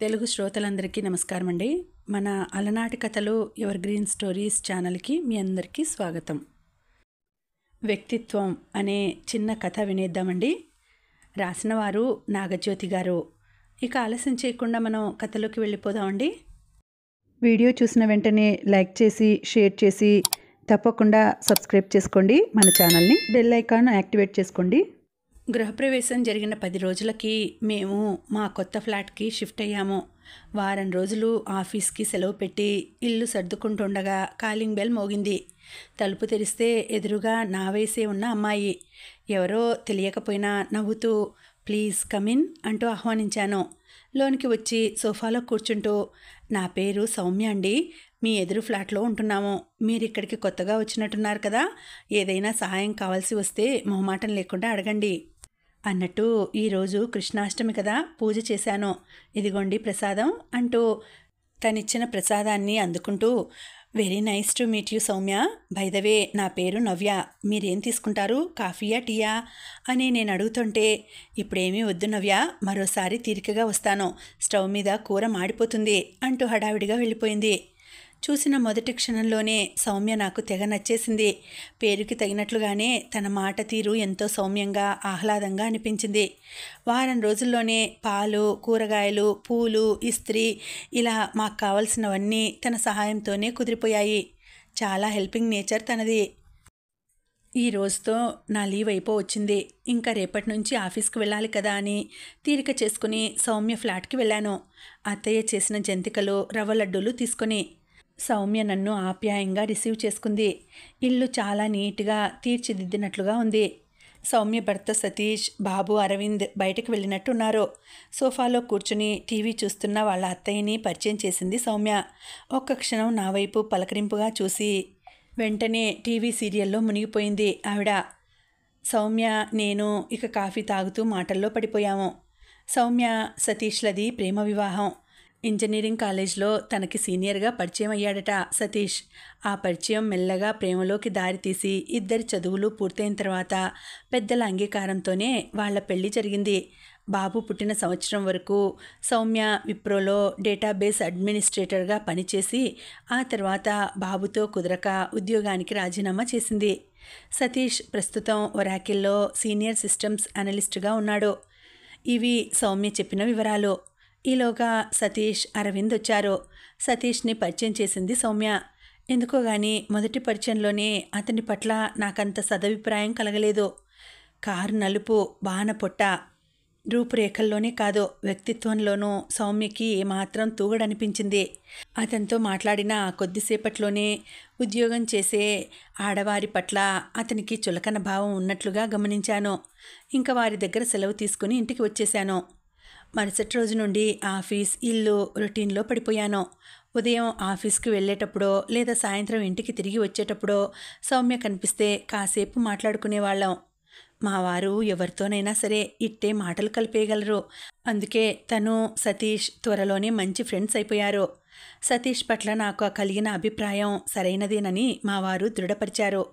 తెలుగు శ్రోతలందరికీ నమస్కారం అండి. మన అలనాటి కథలు ఎవర్ గ్రీన్ స్టోరీస్ ఛానల్కి మీ అందరికీ స్వాగతం. వ్యక్తిత్వం అనే చిన్న కథ వినేద్దామండి. రాసిన వారు నాగజ్యోతి గారు. ఇక ఆలస్యం చేయకుండా మనం కథలోకి వెళ్ళిపోదామండి. వీడియో చూసిన వెంటనే లైక్ చేసి షేర్ చేసి తప్పకుండా సబ్స్క్రైబ్ చేసుకోండి మన ఛానల్ని. బెల్ ఐకాన్ యాక్టివేట్ చేసుకోండి. గృహప్రవేశం జరిగిన 10 రోజులకి మేము మా కొత్త ఫ్లాట్కి షిఫ్ట్ అయ్యాము. వారం రోజులు ఆఫీస్కి సెలవు పెట్టి ఇల్లు సర్దుకుంటుండగా కాలింగ్ బెల్ మోగింది. తలుపు తెరిస్తే ఎదురుగా నా వయసే ఉన్న అమ్మాయి. ఎవరో తెలియకపోయినా నవ్వుతూ ప్లీజ్ కమిన్ అంటూ ఆహ్వానించాను. లోనికి వచ్చి సోఫాలో కూర్చుంటూ నా పేరు సౌమ్య అండి, మీ ఎదురు ఫ్లాట్లో ఉంటున్నాము. మీరు ఇక్కడికి కొత్తగా వచ్చినట్టున్నారు కదా, ఏదైనా సహాయం కావాల్సి వస్తే మొహమాటం లేకుండా అడగండి అన్నట్టు ఈరోజు కృష్ణాష్టమి కదా, పూజ చేశాను, ఇదిగోండి ప్రసాదం అంటూ తనిచ్చిన ప్రసాదాన్ని అందుకుంటూ very nice to meet you Soumya, by the way నా పేరు నవ్య, మీరేం తీసుకుంటారు, కాఫీయా టీయా అని నేను అడుగుతుంటే ఇప్పుడేమీ వద్దు నవ్య, మరోసారి తీరికగా వస్తాను, స్టవ్ మీద కూర మాడిపోతుంది అంటూ హడావిడిగా వెళ్ళిపోయింది. చూసిన మొదటి క్షణంలోనే సౌమ్య నాకు తెగ నచ్చేసింది. పేరుకి తగినట్లుగానే తన మాట తీరు ఎంతో సౌమ్యంగా ఆహ్లాదంగా అనిపించింది. వారం రోజుల్లోనే పాలు, కూరగాయలు, పూలు, ఇస్త్రీ ఇలా మాకు కావలసినవన్నీ తన సహాయంతోనే కుదిరిపోయాయి. చాలా హెల్పింగ్ నేచర్ తనది. ఈ రోజుతో నా లీవ్ అయిపోవచ్చింది. ఇంకా రేపటి నుంచి ఆఫీస్కి వెళ్ళాలి కదా అని తీరిక చేసుకుని సౌమ్య ఫ్లాట్కి వెళ్ళాను. అత్తయ్య చేసిన జంతికలు, రవ్వ లడ్డూలు తీసుకొని. సౌమ్య నన్ను ఆప్యాయంగా రిసీవ్ చేసుకుంది. ఇల్లు చాలా నీట్గా తీర్చిదిద్దినట్లుగా ఉంది. సౌమ్య భర్త సతీష్, బాబు అరవింద్ బయటకు వెళ్ళినట్టున్నారు. సోఫాలో కూర్చుని టీవీ చూస్తున్న వాళ్ళ అత్తయ్యని పరిచయం చేసింది సౌమ్య. ఒక్క క్షణం నా వైపు పలకరింపుగా చూసి వెంటనే టీవీ సీరియల్లో మునిగిపోయింది ఆవిడ. సౌమ్య నేను ఇక కాఫీ తాగుతూ మాటల్లో పడిపోయాము. సౌమ్య సతీష్లది ప్రేమ వివాహం. ఇంజనీరింగ్ కాలేజ్లో తనకి సీనియర్గా పరిచయం అయ్యాడట సతీష్. ఆ పరిచయం మెల్లగా ప్రేమలోకి దారితీసి ఇద్దరి చదువులు పూర్తయిన తర్వాత పెద్దల అంగీకారంతోనే వాళ్ల పెళ్లి జరిగింది. బాబు పుట్టిన సంవత్సరం వరకు సౌమ్య విప్రోలో డేటాబేస్ అడ్మినిస్ట్రేటర్గా పనిచేసి ఆ తర్వాత బాబుతో కుదరక ఉద్యోగానికి రాజీనామా చేసింది. సతీష్ ప్రస్తుతం ఒరాకిల్లో సీనియర్ సిస్టమ్స్ అనలిస్ట్గా ఉన్నాడు. ఇవి సౌమ్య చెప్పిన వివరాలు. ఈలోగా సతీష్, అరవింద్ వచ్చారు. సతీష్ని పరిచయం చేసింది సౌమ్య. ఎందుకో గాని మొదటి పరిచయంలోనే అతని పట్ల నాకంత సదభిప్రాయం కలగలేదు. కారు నలుపు, బాన పొట్ట, రూపురేఖల్లోనే కాదు వ్యక్తిత్వంలోనూ సౌమ్యకి ఏమాత్రం తూగడనిపించింది. అతనితో మాట్లాడిన కొద్దిసేపట్లోనే ఉద్యోగం చేసే ఆడవారి పట్ల అతనికి చులకన భావం ఉన్నట్లుగా గమనించాను. ఇంకా వారి దగ్గర సెలవు తీసుకుని ఇంటికి వచ్చేశాను. మరుసటి రోజు నుండి ఆఫీస్, ఇల్లు రొటీన్లో పడిపోయాను. ఉదయం ఆఫీస్కి వెళ్ళేటప్పుడో లేదా సాయంత్రం ఇంటికి తిరిగి వచ్చేటప్పుడో సౌమ్య కనిపిస్తే కాసేపు మాట్లాడుకునేవాళ్ళం. మా వారు ఎవరితోనైనా సరే ఇట్టే మాటలు కలిపేయగలరు. అందుకే తను, సతీష్ త్వరలోనే మంచి ఫ్రెండ్స్ అయిపోయారు. సతీష్ పట్ల నాకు కలిగిన అభిప్రాయం సరైనదేనని మా వారు దృఢపరిచారు.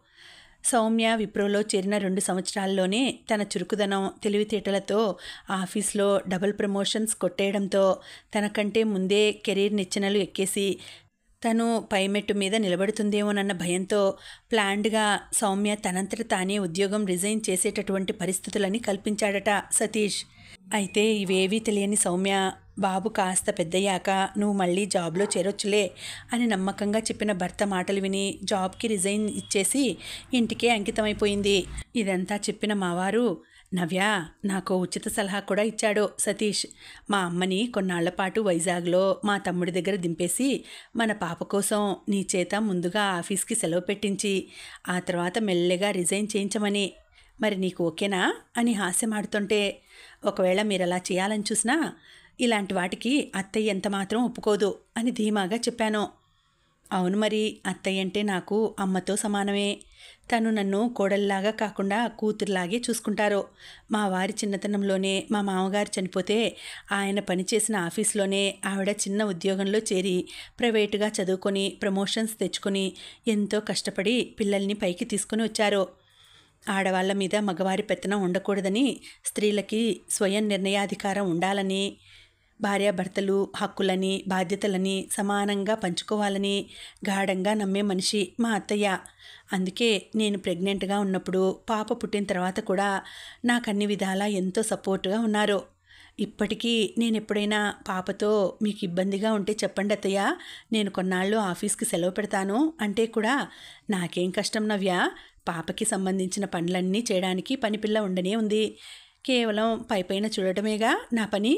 సౌమ్య విప్రోలో చేరిన 2 సంవత్సరాల్లోనే తన చురుకుదనం, తెలివితేటలతో ఆఫీస్లో డబుల్ ప్రమోషన్స్ కొట్టేయడంతో తనకంటే ముందే కెరీర్ నిచ్చెనలు ఎక్కేసి తను పైమెట్టు మీద నిలబడుతుందేమోనన్న భయంతో ప్లాన్డ్గా సౌమ్య తనంతట తానే ఉద్యోగం రిజైన్ చేసేటటువంటి పరిస్థితులని కల్పించాడట సతీష్. అయితే ఇవేవీ తెలియని సౌమ్య బాబు కాస్త పెద్దయ్యాక నువ్వు మళ్ళీ జాబ్లో చేరొచ్చులే అని నమ్మకంగా చెప్పిన భర్త మాటలు విని జాబ్కి రిజైన్ ఇచ్చేసి ఇంటికే అంకితమైపోయింది. ఇదంతా చెప్పిన మావారు నవ్య నాకు ఉచిత సలహా కూడా ఇచ్చాడు సతీష్. మా అమ్మని కొన్నాళ్ల పాటు వైజాగ్లో మా తమ్ముడి దగ్గర దింపేసి మన పాప కోసం నీ చేత ముందుగా ఆఫీస్కి సెలవు పెట్టించి ఆ తర్వాత మెల్లగా రిజైన్ చేయించమని. మరి నీకు ఓకేనా అని హాస్యమాడుతుంటే ఒకవేళ మీరు అలా చేయాలని చూసినా ఇలాంటి వాటికి అత్తయ్య ఎంత మాత్రం ఒప్పుకోదు అని ధీమాగా చెప్పాను. అవును మరి, అత్తయ్య అంటే నాకు అమ్మతో సమానమే. తను నన్ను కోడల్లాగా కాకుండా కూతురులాగే చూసుకుంటారు. మా వారి చిన్నతనంలోనే మా మామగారు చనిపోతే ఆయన పనిచేసిన ఆఫీస్లోనే ఆవిడ చిన్న ఉద్యోగంలో చేరి ప్రైవేటుగా చదువుకొని ప్రమోషన్స్ తెచ్చుకొని ఎంతో కష్టపడి పిల్లల్ని పైకి తీసుకొని వచ్చారు. ఆడవాళ్ల మీద మగవారి పెత్తనం ఉండకూడదని, స్త్రీలకి స్వయం నిర్ణయాధికారం ఉండాలని భార్యాభర్తలు హక్కులని బాధ్యతలని సమానంగా పంచుకోవాలని గాఢంగా నమ్మే మనిషి మా అత్తయ్య. అందుకే నేను ప్రెగ్నెంట్గా ఉన్నప్పుడు, పాప పుట్టిన తర్వాత కూడా నాకు అన్ని విధాలా ఎంతో సపోర్ట్గా ఉన్నారు. ఇప్పటికీ నేను ఎప్పుడైనా పాపతో మీకు ఇబ్బందిగా ఉంటే చెప్పండి అత్తయ్య, నేను కొన్నాళ్ళు ఆఫీస్కి సెలవు పెడతాను అంటే కూడా నాకేం కష్టం నవ్య, పాపకి సంబంధించిన పనులన్నీ చేయడానికి పనిపిల్ల ఉండనే ఉంది. కేవలం పైపైన చూడటమేగా నా పని.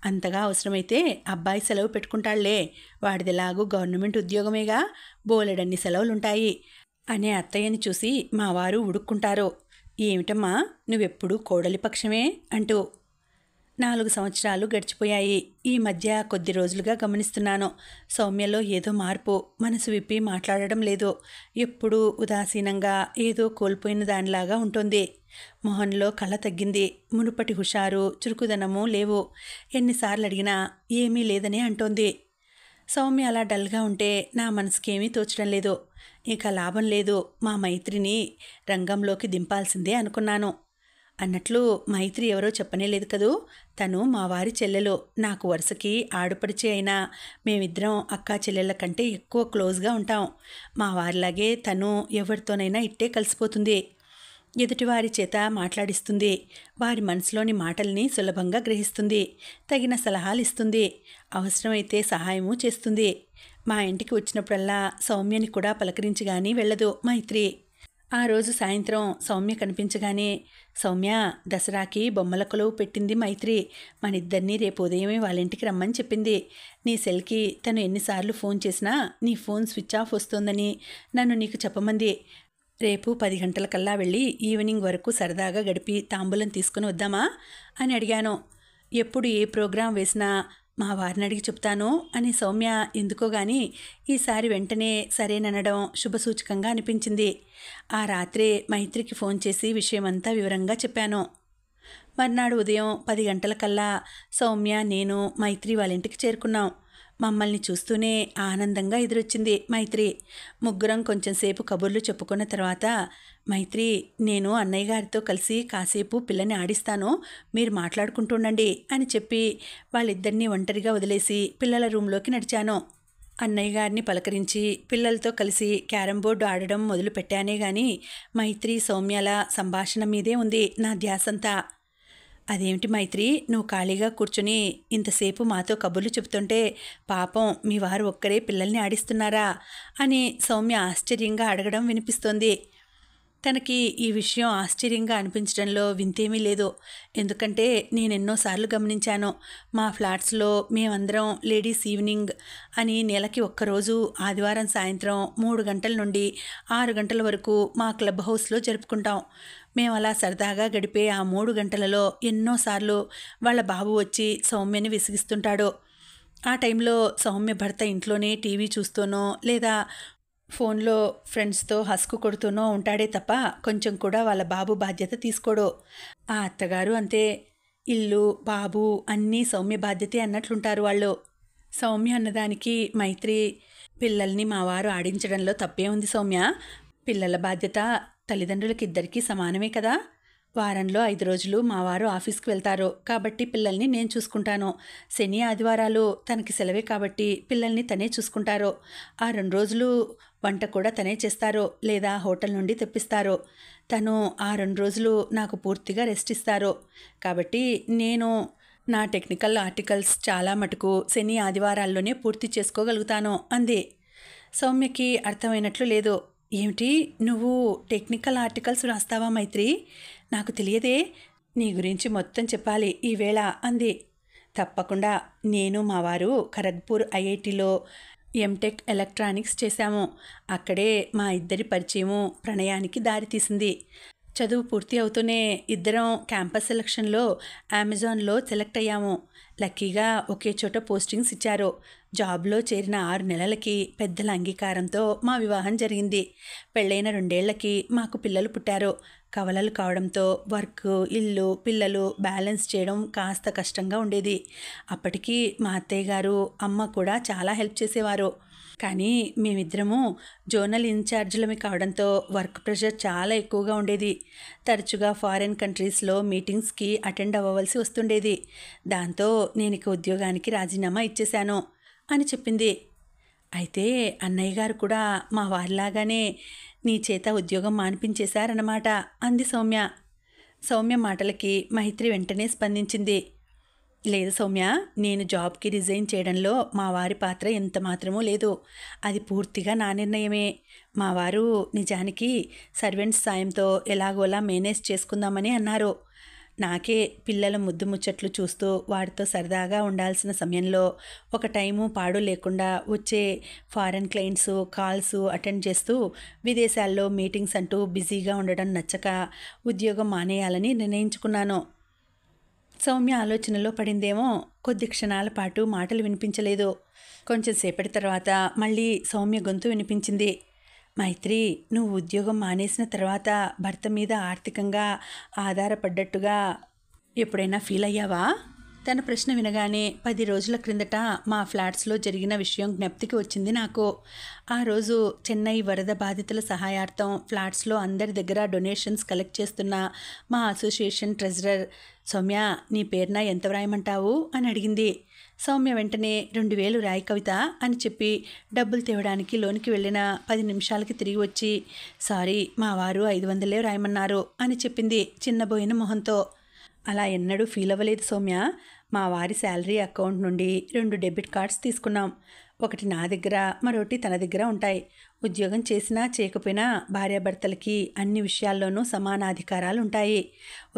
అంతగా అవసరమైతే అబ్బాయి సెలవు పెట్టుకుంటాళ్లే, వాడిదిలాగూ గవర్నమెంట్ ఉద్యోగమేగా, బోలెడన్ని సెలవులుంటాయి అనే అత్తయ్యని చూసి మా వారు ఉడుక్కుంటారు. ఏమిటమ్మా నువ్వెప్పుడు కోడలి పక్షమే అంటూ. 4 సంవత్సరాలు గడిచిపోయాయి. ఈ మధ్య కొద్ది రోజులుగా గమనిస్తున్నాను, సౌమ్యలో ఏదో మార్పు. మనసు విప్పి మాట్లాడడం లేదు. ఎప్పుడూ ఉదాసీనంగా ఏదో కోల్పోయిన దానిలాగా ఉంటుంది. మొహంలో కళ తగ్గింది. మునుపటి హుషారు చురుకుదనము లేవు. ఎన్నిసార్లు అడిగినా ఏమీ లేదనే అంటోంది. సౌమ్య అలా డల్గా ఉంటే నా మనసుకేమీ తోచడం లేదు. ఇక లాభం లేదు, మా మైత్రిని రంగంలోకి దింపాల్సిందే అనుకున్నాను. అన్నట్లు మైత్రి ఎవరో చెప్పనే లేదు కదూ, తను మా వారి చెల్లెలు. నాకు వరుసకి ఆడుపడిచి అయినా మేమిద్దరం అక్కా చెల్లెళ్ళ కంటే ఎక్కువ క్లోజ్గా ఉంటాం. మా వారిలాగే తను ఎవరితోనైనా ఇట్టే కలిసిపోతుంది. ఎదుటివారి చేత మాట్లాడిస్తుంది. వారి మనసులోని మాటల్ని సులభంగా గ్రహిస్తుంది. తగిన సలహాలు ఇస్తుంది. అవసరమైతే సహాయము చేస్తుంది. మా ఇంటికి వచ్చినప్పుడల్లా సౌమ్యని కూడా పలకరించి కానీ వెళ్ళదు మైత్రి. ఆ రోజు సాయంత్రం సౌమ్య కనిపించగానే, సౌమ్య, దసరాకి బొమ్మల కొలువు పెట్టింది మైత్రి. మనిద్దరినీ రేపు ఉదయమే వాళ్ళ ఇంటికి రమ్మని చెప్పింది. నీ సెల్కి తను ఎన్నిసార్లు ఫోన్ చేసినా నీ ఫోన్ స్విచ్ ఆఫ్ వస్తోందని నన్ను నీకు చెప్పమంది. రేపు 10 గంటలకల్లా వెళ్ళి ఈవినింగ్ వరకు సరదాగా గడిపి తాంబూలం తీసుకుని వద్దామా అని అడిగాను. ఎప్పుడు ఏ ప్రోగ్రాం వేసినా మా వారిని అడిగి చెప్తాను అని సౌమ్య ఎందుకో గాని ఈసారి వెంటనే సరేననడం శుభసూచకంగా అనిపించింది. ఆ రాత్రే మైత్రికి ఫోన్ చేసి విషయమంతా వివరంగా చెప్పాను. మర్నాడు ఉదయం 10 గంటలకల్లా సౌమ్య, నేను, మైత్రి వాళ్ళ ఇంటికి చేరుకున్నాం. మమ్మల్ని చూస్తూనే ఆనందంగా ఎదురొచ్చింది మైత్రి. ముగ్గురం కొంచెంసేపు కబుర్లు చెప్పుకున్న తర్వాత, మైత్రి, నేను అన్నయ్య గారితో కలిసి కాసేపు పిల్లని ఆడిస్తాను, మీరు మాట్లాడుకుంటుండండి అని చెప్పి వాళ్ళిద్దరినీ ఒంటరిగా వదిలేసి పిల్లల రూంలోకి నడిచాను. అన్నయ్య గారిని పలకరించి పిల్లలతో కలిసి క్యారం బోర్డు ఆడడం మొదలు పెట్టానే గాని మైత్రి సౌమ్యల సంభాషణ మీదే ఉంది నా ధ్యాసంతా. అదేమిటి మైత్రి, నువ్వు ఖాళీగా కూర్చుని ఇంతసేపు మాతో కబుర్లు చెబుతుంటే పాపం మీ వారు ఒక్కరే పిల్లల్ని ఆడిస్తున్నారా అని సౌమ్య ఆశ్చర్యంగా అడగడం వినిపిస్తోంది. తనకి ఈ విషయం ఆశ్చర్యంగా అనిపించడంలో వింతేమీ లేదు. ఎందుకంటే నేనెన్నోసార్లు గమనించాను, మా ఫ్లాట్స్లో మేమందరం లేడీస్ ఈవినింగ్ అని నెలకి ఒక్కరోజు ఆదివారం సాయంత్రం 3 గంటల నుండి 6 గంటల వరకు మా క్లబ్ హౌస్లో జరుపుకుంటాం. మేము అలా సరదాగా గడిపే ఆ 3 గంటలలో ఎన్నోసార్లు వాళ్ళ బాబు వచ్చి సౌమ్యని విసిగిస్తుంటాడు. ఆ టైంలో సౌమ్య భర్త ఇంట్లోనే టీవీ చూస్తూనో లేదా ఫోన్లో ఫ్రెండ్స్తో హస్కు కొడుతూనో ఉంటాడే తప్ప కొంచెం కూడా వాళ్ళ బాబు బాధ్యత తీసుకోడు. ఆ అత్తగారు అంతే, ఇల్లు బాబు అన్నీ సౌమ్య బాధ్యతే అన్నట్లుంటారు వాళ్ళు. సౌమ్య అన్నదానికి మైత్రి, పిల్లల్ని మా వారు ఆడించడంలో తప్పే ఉంది సౌమ్య, పిల్లల బాధ్యత తల్లిదండ్రులకి ఇద్దరికీ సమానమే కదా. వారంలో 5 రోజులు మా వారు ఆఫీస్కి వెళ్తారు కాబట్టి పిల్లల్ని నేను చూసుకుంటాను. శని ఆదివారాలు తనకి సెలవే కాబట్టి పిల్లల్ని తనే చూసుకుంటారు. ఆ 2 రోజులు వంట కూడా తనే చేస్తారు లేదా హోటల్ నుండి తెప్పిస్తారు. తను ఆ 2 రోజులు నాకు పూర్తిగా రెస్ట్ ఇస్తారు. కాబట్టి నేను నా టెక్నికల్ ఆర్టికల్స్ చాలా మటుకు శని ఆదివారాల్లోనే పూర్తి చేసుకోగలుగుతాను అంది. సౌమ్యకి అర్థమైనట్లు లేదు. ఏమిటి, నువ్వు టెక్నికల్ ఆర్టికల్స్ రాస్తావా మైత్రి? నాకు తెలియదే, నీ గురించి మొత్తం చెప్పాలి ఈవేళ అంది. తప్పకుండా. నేను మా వారు ఖరగ్పూర్ ఐఐటిలో ఎంటెక్ ఎలక్ట్రానిక్స్ చేశాము. అక్కడే మా ఇద్దరి పరిచయము ప్రణయానికి దారితీసింది. చదువు పూర్తి అవుతూనే ఇద్దరం క్యాంపస్ సెలక్షన్లో అమెజాన్లో సెలెక్ట్ అయ్యాము. లక్కీగా ఒకే చోట పోస్టింగ్స్ ఇచ్చారు. జాబ్లో చేరిన 6 నెలలకి పెద్దల అంగీకారంతో మా వివాహం జరిగింది. పెళ్ళైన 2 ఏళ్లకి మాకు పిల్లలు పుట్టారు. కవలలు కావడంతో వర్క్, ఇల్లు, పిల్లలు బ్యాలెన్స్ చేయడం కాస్త కష్టంగా ఉండేది. అప్పటికి మా అత్తయ్య గారు, అమ్మ కూడా చాలా హెల్ప్ చేసేవారు. కానీ మేమిద్దరము జోనల్ ఇన్ఛార్జీలమి కావడంతో వర్క్ ప్రెషర్ చాలా ఎక్కువగా ఉండేది. తరచుగా ఫారిన్ కంట్రీస్లో మీటింగ్స్కి అటెండ్ అవ్వవలసి వస్తుండేది. దాంతో నేను ఇక ఉద్యోగానికి రాజీనామా ఇచ్చేశాను అని చెప్పింది. అయితే అన్నయ్య గారు కూడా మా వారిలాగానే నీ చేత ఉద్యోగం మానిపించేశారన్నమాట అంది సౌమ్య. సౌమ్య మాటలకి మైత్రి వెంటనే స్పందించింది. లేదు సౌమ్య, నేను జాబ్కి రిజైన్ చేయడంలో మా వారి పాత్ర ఎంత మాత్రమూ లేదు. అది పూర్తిగా నా నిర్ణయమే. మా వారు నిజానికి సర్వెంట్స్ సాయంతో ఎలాగోలా మేనేజ్ చేసుకుందామని అన్నారు. నాకే పిల్లల ముద్దు ముచ్చట్లు చూస్తూ వాడితో సరదాగా ఉండాల్సిన సమయంలో ఒక టైము పాడు లేకుండా వచ్చే ఫారెన్ క్లయింట్స్ కాల్స్ అటెండ్ చేస్తూ విదేశాల్లో మీటింగ్స్ అంటూ బిజీగా ఉండడం నచ్చక ఉద్యోగం మానేయాలని నిర్ణయించుకున్నాను. సౌమ్య ఆలోచనలో పడిందేమో. కొద్ది క్షణాల పాటు మాటలు వినిపించలేదు. కొంచెం సేపటి తర్వాత మళ్ళీ సౌమ్య గొంతు వినిపించింది. మైత్రి, నువ్వు ఉద్యోగం మానేసిన తర్వాత భర్త మీద ఆర్థికంగా ఆధారపడ్డట్టుగా ఎప్పుడైనా ఫీల్ అయ్యావా? తన ప్రశ్న వినగానే 10 రోజుల క్రిందట మా ఫ్లాట్స్లో జరిగిన విషయం జ్ఞప్తికి వచ్చింది నాకు. ఆ రోజు చెన్నై వరద బాధితుల సహాయార్థం ఫ్లాట్స్లో అందరి దగ్గర డొనేషన్స్ కలెక్ట్ చేస్తున్న మా అసోసియేషన్ ట్రెజరర్ సౌమ్య, నీ పేరున ఎంత వ్రాయమంటావు అని అడిగింది. సౌమ్య వెంటనే 2000 రాయి కవిత అని చెప్పి డబ్బులు తేవడానికి లోనికి వెళ్ళిన 10 నిమిషాలకి తిరిగి వచ్చి, సారీ మా వారు 500 రాయమన్నారు అని చెప్పింది చిన్నబోయిన మొహంతో. అలా ఎన్నడూ ఫీల్ అవ్వలేదు సౌమ్య. మా వారి శాలరీ అకౌంట్ నుండి 2 డెబిట్ కార్డ్స్ తీసుకున్నాం. ఒకటి నా దగ్గర, మరొకటి తన దగ్గర ఉంటాయి. ఉద్యోగం చేసినా చేయకపోయినా భార్యాభర్తలకి అన్ని విషయాల్లోనూ సమానాధికారాలు ఉంటాయి.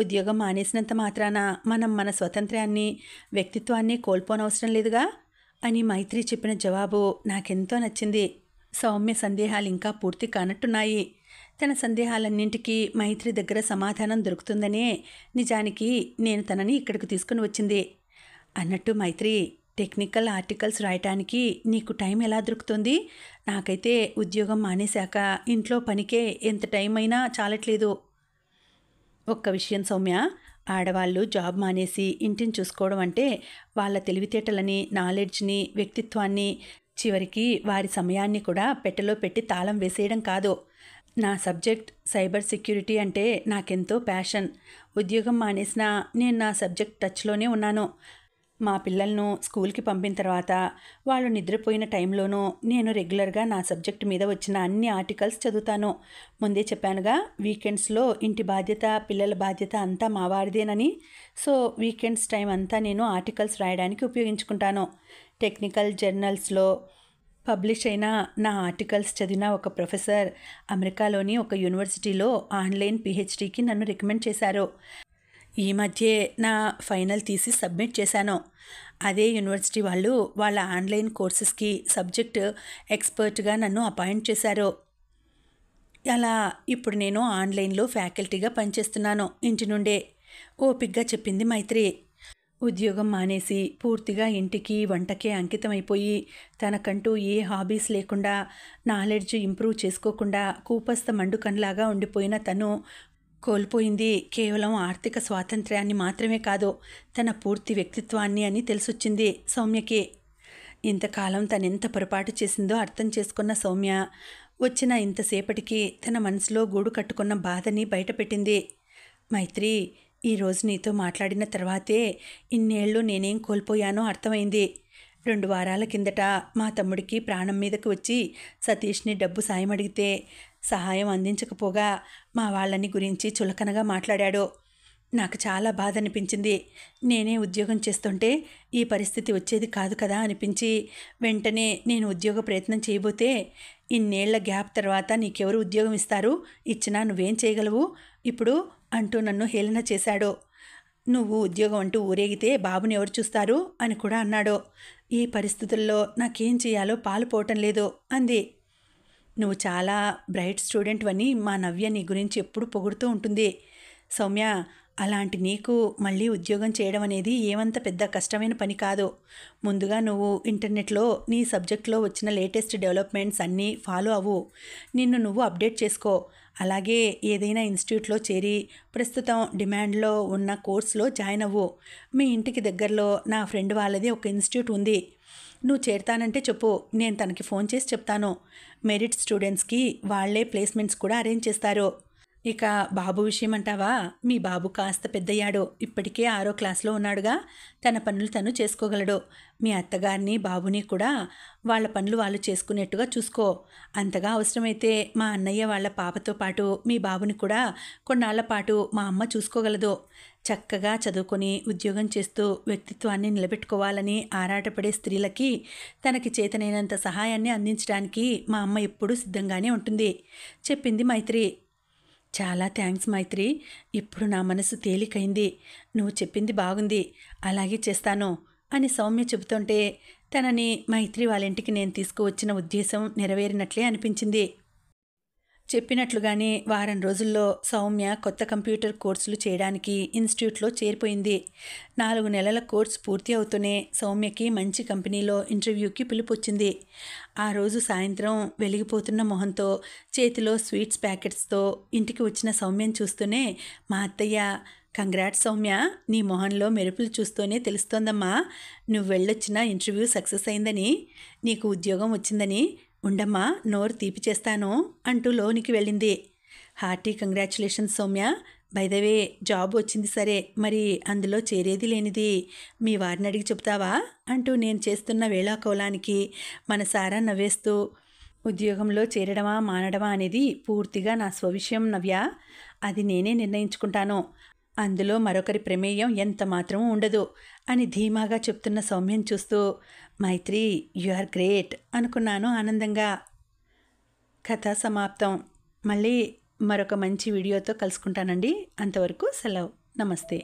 ఉద్యోగం మానేసినంత మాత్రాన మనం మన స్వతంత్రాన్ని వ్యక్తిత్వాన్ని కోల్పోనవసరం లేదుగా అని మైత్రి చెప్పిన జవాబు నాకెంతో నచ్చింది. సౌమ్య సందేహాలు ఇంకా పూర్తి కానట్టున్నాయి. తన సందేహాలన్నింటికీ మైత్రి దగ్గర సమాధానం దొరుకుతుందనే నిజానికి నేను తనని ఇక్కడికి తీసుకుని వచ్చింది. అన్నట్టు మైత్రి, టెక్నికల్ ఆర్టికల్స్ రాయటానికి నీకు టైం ఎలా దొరుకుతుంది? నాకైతే ఉద్యోగం మానేశాక ఇంట్లో పనికే ఎంత టైం అయినా చాలట్లేదు. ఒక్క విషయం సౌమ్య, ఆడవాళ్ళు జాబ్ మానేసి ఇంటిని చూసుకోవడం అంటే వాళ్ళ తెలివితేటలని, నాలెడ్జ్ని, వ్యక్తిత్వాన్ని, చివరికి వారి సమయాన్ని కూడా పెట్టెలో పెట్టి తాళం వేసేయడం కాదు. నా సబ్జెక్ట్ సైబర్ సెక్యూరిటీ అంటే నాకెంతో ప్యాషన్. ఉద్యోగం మానేసినా నేను నా సబ్జెక్ట్ టచ్లోనే ఉన్నాను. మా పిల్లలను స్కూల్కి పంపిన తర్వాత వాళ్ళు నిద్రపోయిన టైంలోనూ నేను రెగ్యులర్గా నా సబ్జెక్ట్ మీద వచ్చిన అన్ని ఆర్టికల్స్ చదువుతాను. ముందే చెప్పానుగా, వీకెండ్స్లో ఇంటి బాధ్యత, పిల్లల బాధ్యత అంతా మా వారిదేనని. సో వీకెండ్స్ టైం అంతా నేను ఆర్టికల్స్ రాయడానికి ఉపయోగించుకుంటాను. టెక్నికల్ జర్నల్స్లో పబ్లిష్ అయిన నా ఆర్టికల్స్ చదివిన ఒక ప్రొఫెసర్ అమెరికాలోని ఒక యూనివర్సిటీలో ఆన్లైన్ పిహెచ్డీకి నన్ను రికమెండ్ చేశారు. ఈ మధ్యే నా ఫైనల్ థీసిస్ సబ్మిట్ చేశాను. అదే యూనివర్సిటీ వాళ్ళు వాళ్ళ ఆన్లైన్ కోర్సెస్కి సబ్జెక్ట్ ఎక్స్పర్ట్గా నన్ను అపాయింట్ చేశారు. అలా ఇప్పుడు నేను ఆన్లైన్లో ఫ్యాకల్టీగా పనిచేస్తున్నాను ఇంటి నుండే, ఓపిగ్గా చెప్పింది మైత్రి. ఉద్యోగం మానేసి పూర్తిగా ఇంటికి వంటకే అంకితమైపోయి తనకంటూ ఏ హాబీస్ లేకుండా నాలెడ్జ్ ఇంప్రూవ్ చేసుకోకుండా కూపస్థ మండుకన్లాగా ఉండిపోయిన తను కోల్పోయింది కేవలం ఆర్థిక స్వాతంత్ర్యాన్ని మాత్రమే కాదు, తన పూర్తి వ్యక్తిత్వాన్ని అని తెలిసొచ్చింది సౌమ్యకి. ఇంతకాలం తనెంత పొరపాటు చేసిందో అర్థం చేసుకున్న సౌమ్య వచ్చిన ఇంతసేపటికి తన మనసులో గూడు కట్టుకున్న బాధని బయటపెట్టింది. మైత్రి, ఈరోజు నీతో మాట్లాడిన తర్వాతే ఇన్నేళ్ళు నేనేం కోల్పోయానో అర్థమైంది. 2 వారాల కిందట మా తమ్ముడికి ప్రాణం మీదకి వచ్చి సతీష్ని డబ్బు సాయం అడిగితే సహాయం అందించకపోగా మా వాళ్ళని గురించి చులకనగా మాట్లాడాడు. నాకు చాలా బాధ అనిపించింది. నేనే ఉద్యోగం చేస్తుంటే ఈ పరిస్థితి వచ్చేది కాదు కదా అనిపించి వెంటనే నేను ఉద్యోగ ప్రయత్నం చేయబోతే, ఇన్నేళ్ల గ్యాప్ తర్వాత నీకెవరు ఉద్యోగం ఇస్తారు, ఇచ్చినా నువ్వేం చేయగలవు ఇప్పుడు అంటూ నన్ను హేళన చేశాడు. నువ్వు ఉద్యోగం అంటూ ఊరేగితే బాబుని ఎవరు చూస్తారు అని కూడా అన్నాడు. ఈ పరిస్థితుల్లో నాకేం చేయాలో పాలుపోవటం లేదు అంది. నువ్వు చాలా బ్రైట్ స్టూడెంట్ అని మా నవ్య నీ గురించి ఎప్పుడు పొగుడుతూ ఉంటుంది. సౌమ్య, అలాంటి నీకు మళ్ళీ ఉద్యోగం చేయడం అనేది ఏమంత పెద్ద కష్టమైన పని కాదు. ముందుగా నువ్వు ఇంటర్నెట్లో నీ సబ్జెక్ట్లో వచ్చిన లేటెస్ట్ డెవలప్మెంట్స్ అన్నీ ఫాలో అవ్వు. నిన్ను నువ్వు అప్డేట్ చేసుకో. అలాగే ఏదైనా ఇన్స్టిట్యూట్లో చేరి ప్రస్తుతం డిమాండ్లో ఉన్న కోర్సులో జాయిన్ అవ్వు. మీ ఇంటికి దగ్గరలో నా ఫ్రెండ్ వాళ్ళది ఒక ఇన్స్టిట్యూట్ ఉంది. నువ్వు చేరతానంటే చెప్పు, నేను తనకి ఫోన్ చేసి చెప్తాను. మెరిట్ స్టూడెంట్స్కి వాళ్ళే ప్లేస్మెంట్స్ కూడా అరేంజ్ చేస్తారు. ఇక బాబు విషయం అంటావా? మీ బాబు కాస్త పెద్దయ్యాడు. ఇప్పటికే 6వ క్లాస్లో ఉన్నాడుగా. తన పనులు తను చేసుకోగలడు. మీ అత్తగారిని బాబుని కూడా వాళ్ళ పనులు వాళ్ళు చేసుకునేట్టుగా చూసుకో. అంతగా అవసరమైతే మా అన్నయ్య వాళ్ళ పాపతో పాటు మీ బాబుని కూడా కొన్నాళ్ల పాటు మా అమ్మ చూసుకోగలదు. చక్కగా చదువుకొని ఉద్యోగం చేస్తూ వ్యక్తిత్వాన్ని నిలబెట్టుకోవాలని ఆరాటపడే స్త్రీలకి తనకి చేతనైనంత సహాయాన్ని అందించడానికి మా అమ్మ ఎప్పుడూ సిద్ధంగానే ఉంటుంది, చెప్పింది మైత్రి. చాలా థ్యాంక్స్ మైత్రి. ఇప్పుడు నా మనసు తేలికైంది. నువ్వు చెప్పింది బాగుంది, అలాగే చేస్తాను అని సౌమ్య చెబుతుంటే తనని మైత్రి వాళ్ళ ఇంటికి నేను తీసుకువచ్చిన ఉద్దేశం నెరవేరినట్లే అనిపించింది. చెప్పినట్లుగానే వారం రోజుల్లో సౌమ్య కొత్త కంప్యూటర్ కోర్సులు చేయడానికి ఇన్స్టిట్యూట్లో చేరిపోయింది. 4 నెలల కోర్సు పూర్తి అవుతూనే సౌమ్యకి మంచి కంపెనీలో ఇంటర్వ్యూకి పిలుపు వచ్చింది. ఆ రోజు సాయంత్రం వెలిగిపోతున్న మొహంతో చేతిలో స్వీట్స్ ప్యాకెట్స్తో ఇంటికి వచ్చిన సౌమ్యను చూస్తూనే మా అత్తయ్య, కంగ్రాట్స్ సౌమ్య, నీ మొహంలో మెరుపులు చూస్తూనే తెలుస్తోందమ్మా నువ్వు వెళ్ళొచ్చిన ఇంటర్వ్యూ సక్సెస్ అయిందని, నీకు ఉద్యోగం వచ్చిందని. ఉండమ్మా, నోరు తీపి చేస్తాను అంటూ లోనికి వెళ్ళింది. Hearty congratulations Soumya. By the way, job వచ్చింది సరే, మరి అందులో చేరేది లేనిది మీ వారిని అడిగి చెప్తావా అంటూ నేను చేస్తున్న వేళాకోలానికి మనసారా నవ్వేస్తూ, ఉద్యోగంలో చేరడమా మానడమా అనేది పూర్తిగా నా స్వవిషయం నవ్య. అది నేనే నిర్ణయించుకుంటాను. అందులో మరొకరి ప్రమేయం ఎంత మాత్రమూ ఉండదు అని ధీమాగా చెప్తున్న సౌమ్యం చూస్తూ, మైత్రి యు ఆర్ గ్రేట్ అనుకున్నాను ఆనందంగా. కథ సమాప్తం. మళ్ళీ మరొక మంచి వీడియోతో కలుసుకుంటానండి. అంతవరకు సెలవు. నమస్తే.